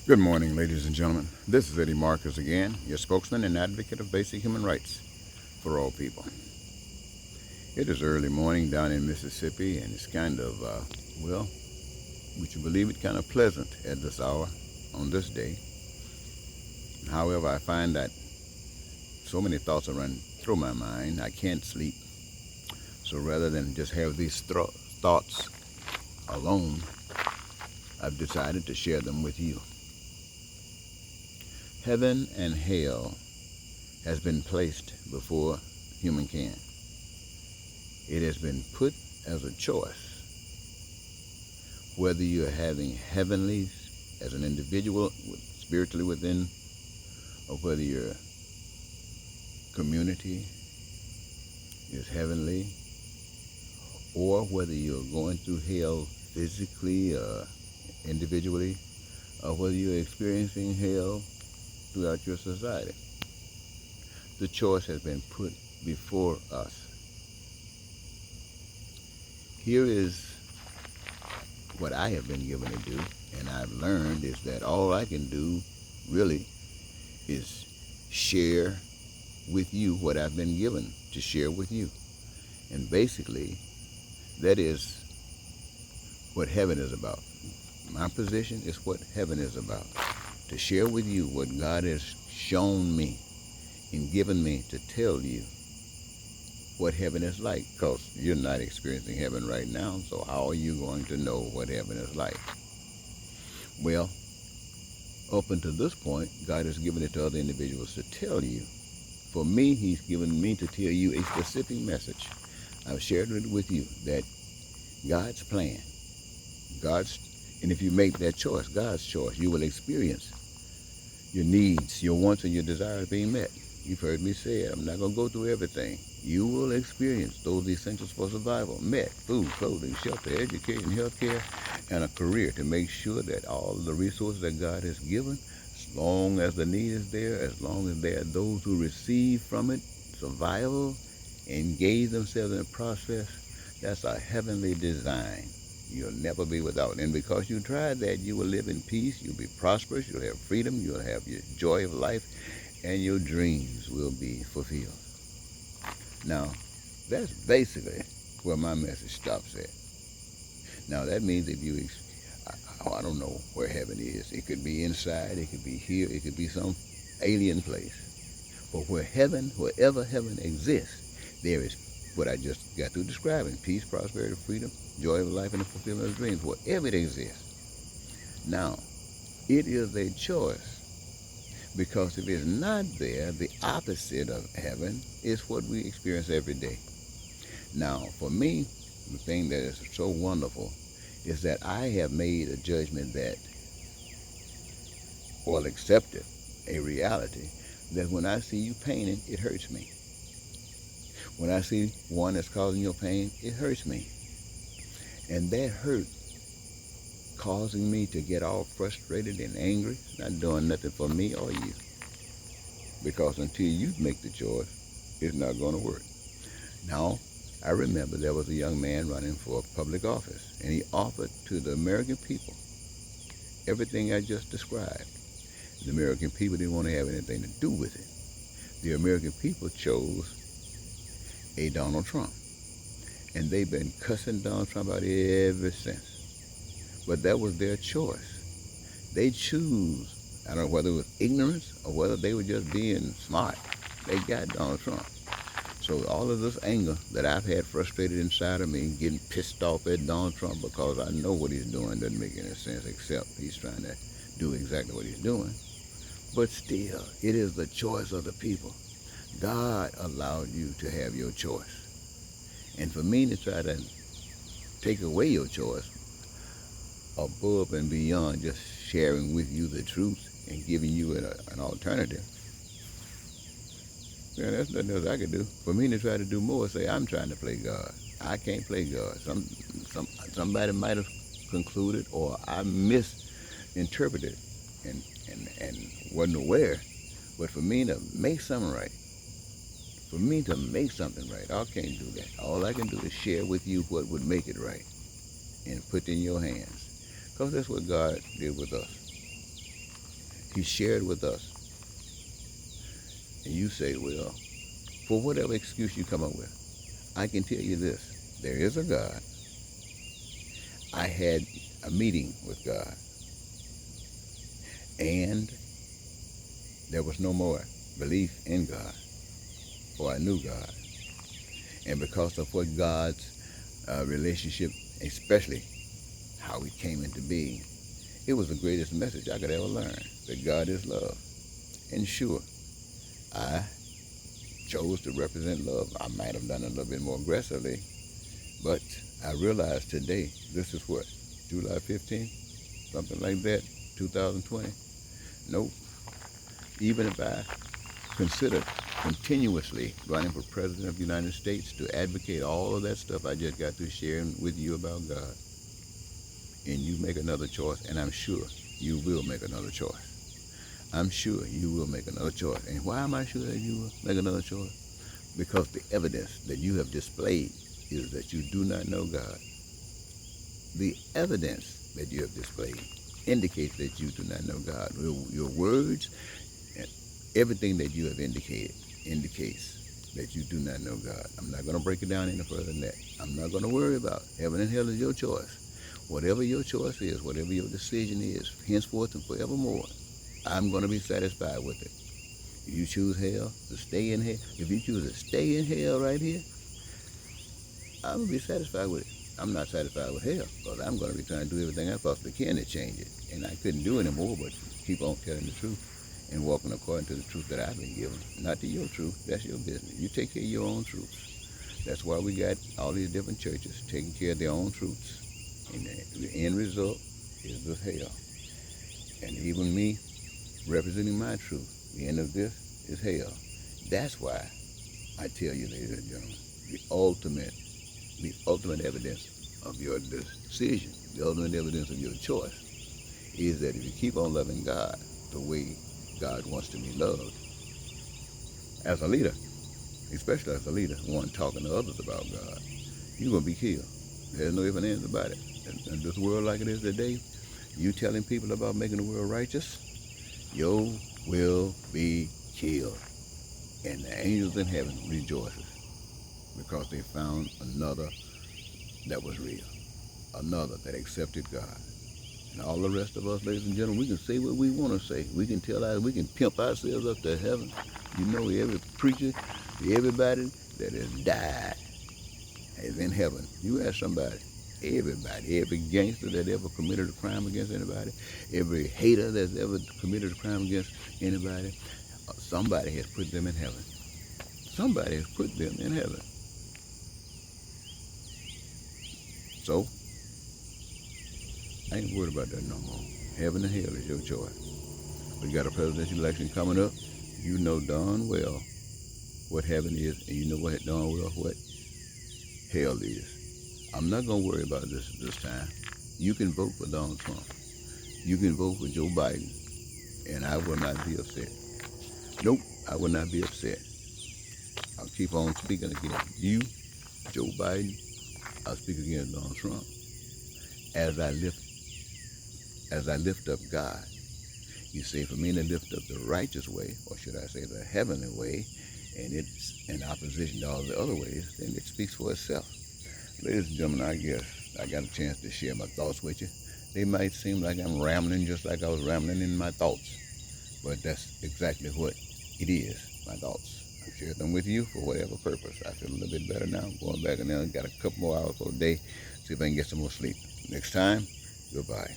Good morning, ladies and gentlemen. This is Eddie Marcus again, your spokesman and advocate of basic human rights for all people. It is early morning down in Mississippi, and it's kind of, well, would you believe it, kind of pleasant at this hour on this day. However, I find that so many thoughts are running through my mind, I can't sleep. So rather than just have these thoughts alone, I've decided to share them with you. Heaven and hell has been placed before humankind. It has been put as a choice, whether you're having heavenlies as an individual spiritually within, or whether your community is heavenly, or whether you're going through hell physically or individually, or whether you're experiencing hell throughout your society. The choice has been put before us. Here is what I have been given to do, and I've learned is that all I can do really is share with you what I've been given to share with you. And basically, that is what heaven is about. My position is what heaven is about. To share with you what God has shown me and given me to tell you what heaven is like, because you're not experiencing heaven right now, so how are you going to know what heaven is like? Well, up until this point, God has given it to other individuals to tell you. For me, He's given me to tell you a specific message. I've shared it with you that God's plan, and if you make that choice, God's choice, you will experience your needs, your wants, and your desires being met. You've heard me say it. I'm not going to go through everything. You will experience those essentials for survival met: food, clothing, shelter, education, health care, and a career, to make sure that all of the resources that God has given, as long as the need is there, as long as there are those who receive from it, survival, engage themselves in the process, that's a heavenly design. You'll never be without. And because you tried that, you will live in peace, you'll be prosperous, you'll have freedom, you'll have your joy of life, and your dreams will be fulfilled. Now, that's basically where my message stops at. Now, that means if you, I don't know where heaven is. It could be inside, it could be here, it could be some alien place. But wherever heaven exists, there is what I just got through describing: peace, prosperity, freedom, joy of life, and the fulfillment of dreams, wherever it exists. Now, it is a choice, because if it's not there, the opposite of heaven is what we experience every day. Now, for me, the thing that is so wonderful is that I have made a judgment that, or accepted a reality, that when I see you painting, it hurts me. When I see one that's causing your pain, it hurts me. And that hurt causing me to get all frustrated and angry, not doing nothing for me or you. Because until you make the choice, it's not going to work. Now, I remember there was a young man running for public office, and he offered to the American people everything I just described. The American people didn't want to have anything to do with it. The American people chose a Donald Trump, and they've been cussing Donald Trump out ever since. But that was their choice. They choose, I don't know whether it was ignorance or whether they were just being smart. They got Donald Trump. So all of this anger that I've had frustrated inside of me, getting pissed off at Donald Trump because I know what he's doing doesn't make any sense, except he's trying to do exactly what he's doing. But still, it is the choice of the people. God allowed you to have your choice. And for me to try to take away your choice above and beyond just sharing with you the truth and giving you an alternative, yeah, that's nothing else I can do. For me to try to do more, say I'm trying to play God. I can't play God. Somebody might have concluded, or I misinterpreted and wasn't aware. But for me to make something right, I can't do that. All I can do is share with you what would make it right and put in your hands. Because that's what God did with us. He shared with us. And you say, well, for whatever excuse you come up with, I can tell you this. There is a God. I had a meeting with God. And there was no more belief in God, for I knew God. And because of what God's relationship, especially how it came into being, it was the greatest message I could ever learn, that God is love. And sure, I chose to represent love. I might have done it a little bit more aggressively, but I realize today, this is what, July 15th, something like that, 2020? Nope. Even if I considered continuously running for President of the United States to advocate all of that stuff I just got through sharing with you about God, and you make another choice, and I'm sure you will make another choice. I'm sure you will make another choice. And why am I sure that you will make another choice? Because the evidence that you have displayed is that you do not know God. The evidence that you have displayed indicates that you do not know God. Your words and everything that you have indicated indicates that you do not know God. I'm not going to break it down any further than that. I'm not going to worry about it. Heaven and hell is your choice. Whatever your choice is, whatever your decision is, henceforth and forevermore, I'm going to be satisfied with it. If you choose hell, to stay in hell, if you choose to stay in hell right here, I'm going to be satisfied with it. I'm not satisfied with hell, because I'm going to be trying to do everything I possibly can to change it. And I couldn't do any more but keep on telling the truth and walking according to the truth that I've been given. Not to your truth. That's your business. You take care of your own truths. That's why we got all these different churches taking care of their own truths. And the end result is this hell. And even me representing my truth, the end of this is hell. That's why I tell you, ladies and gentlemen, the ultimate evidence of your decision, the ultimate evidence of your choice, is that if you keep on loving God the way God wants to be loved, as a leader, especially as a leader, one talking to others about God, you're going to be killed. There's no ifs and ands about it. In this world like it is today, you telling people about making the world righteous, you will be killed. And the angels in heaven rejoices because they found another that was real, another that accepted God. And all the rest of us, ladies and gentlemen, we can say what we want to say. We can we can pimp ourselves up to heaven. You know, every preacher, everybody that has died is in heaven. You ask somebody, everybody, every gangster that ever committed a crime against anybody, every hater that's ever committed a crime against anybody, somebody has put them in heaven. Somebody has put them in heaven. So, I ain't worried about that no more. Heaven and hell is your choice. We got a presidential election coming up. You know darn well what heaven is, and you know what darn well what hell is. I'm not going to worry about this time. You can vote for Donald Trump. You can vote for Joe Biden, and I will not be upset. Nope, I will not be upset. I'll keep on speaking against you, Joe Biden. I'll speak against Donald Trump. As I lift up God, you say, for me to lift up the righteous way, or should I say the heavenly way, and it's in opposition to all the other ways, then it speaks for itself. Ladies and gentlemen, I guess I got a chance to share my thoughts with you. They might seem like I'm rambling just like I was rambling in my thoughts, but that's exactly what it is, my thoughts. I shared them with you for whatever purpose. I feel a little bit better now. I'm going back and now got a couple more hours for the day, see if I can get some more sleep. Next time, goodbye.